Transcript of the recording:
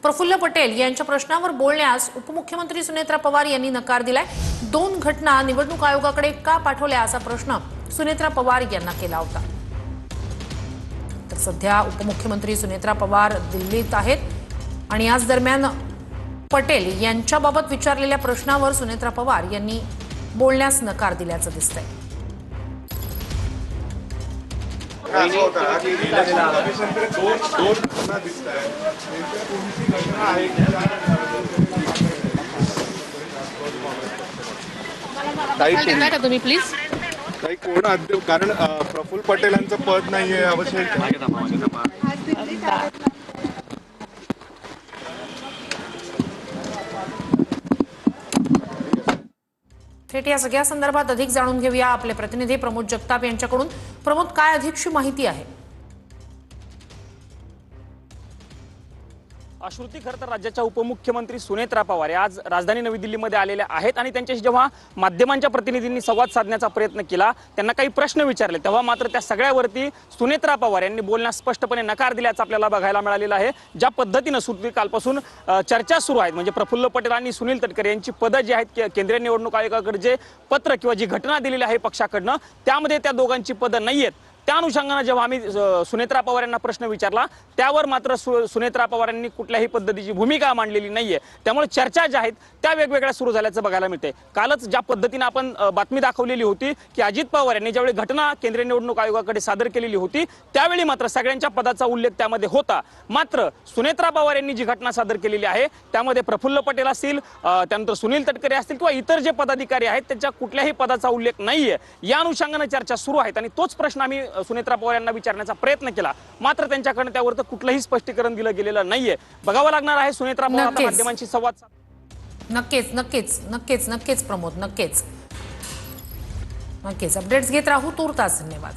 प्रफुल्ल पटेल यांच्या प्रश्नावर बोलण्यास उपमुख्यमंत्री सुनेत्रा पवार यांनी नकार दिलाय। 2 घटना निवडणूक आयोगाकडे का पाठवल्या असा प्रश्न सुनेत्रा पवार यांना केला होता। तर सध्या उपमुख्यमंत्री सुनेत्रा पवार दिल्लीत आहेत आणि याच दरम्यान पटेल यांच्याबाबत विचारलेल्या प्रश्नावर सुनेत्रा पवार यांनी बोलण्यास नकार दिल्याचं दिसतंय। तुम्ही प्लीज काही कोण कारण प्रफुल्ल पटेलांचं पद नाहीये आवश्यक। थेट या सगळ्या संदर्भात अधिक जाणून घेऊया आपले प्रतिनिधी प्रमोद जगताप यांच्याकडून। प्रमोद, काय अधिकची माहिती आहे? श्रुती, खरं तर राज्याच्या उपमुख्यमंत्री सुनेत्रा पवार आज राजधानी नवी दिल्लीमध्ये आलेल्या आहेत आणि त्यांच्याशी जेव्हा माध्यमांच्या प्रतिनिधींनी संवाद साधण्याचा प्रयत्न केला, त्यांना काही प्रश्न विचारले, तेव्हा मात्र त्या सगळ्यावरती सुनेत्रा पवार यांनी बोलण्यास स्पष्टपणे नकार दिल्याचं आपल्याला बघायला मिळालेलं आहे। ज्या पद्धतीनं श्रुती कालपासून चर्चा सुरू आहेत, म्हणजे प्रफुल्ल पटेल आणि सुनील तटकरे यांची पदं जी आहेत केंद्रीय निवडणूक आयोगाकडे जे पत्र किंवा जी घटना दिलेली आहे पक्षाकडनं, त्यामध्ये त्या दोघांची पदं नाही आहेत। त्या अनुषंगाने जेव्हा आम्ही सुनेत्रा पवार यांना प्रश्न विचारला, त्यावर मात्र सुनेत्रा पवार यांनी कुठल्याही पद्धतीची भूमिका मांडलेली नाहीये। त्यामुळे चर्चा ज्या आहेत त्या वेगवेगळ्या सुरू झाल्याचं बघायला मिळते। कालच ज्या पद्धतीने आपण बातमी दाखवलेली होती की अजित पवार यांनी ज्यावेळी घटना केंद्रीय निवडणूक आयोगाकडे सादर केलेली होती, त्यावेळी मात्र सगळ्यांच्या पदाचा उल्लेख त्यामध्ये होता। मात्र सुनेत्रा पवार यांनी जी घटना सादर केलेली आहे त्यामध्ये प्रफुल्ल पटेल असतील, त्यानंतर सुनील तटकरे असतील किंवा इतर जे पदाधिकारी आहेत त्यांच्या कुठल्याही पदाचा उल्लेख नाहीये। या अनुषंगाने चर्चा सुरू आहेत आणि तोच प्रश्न आम्ही सुनेत्रा पवार यांना विचारण्याचा प्रयत्न केला, मात्र त्यांच्याकडे त्यावर कुठलंही स्पष्टीकरण दिलं गेलेलं नाहीये। बघावं लागणार आहे सुनेत्रा पवार माध्यमांशी संवाद। नक्कीच प्रमोद, नक्कीच अपडेट्स घेत राहू। तूर्तास धन्यवाद।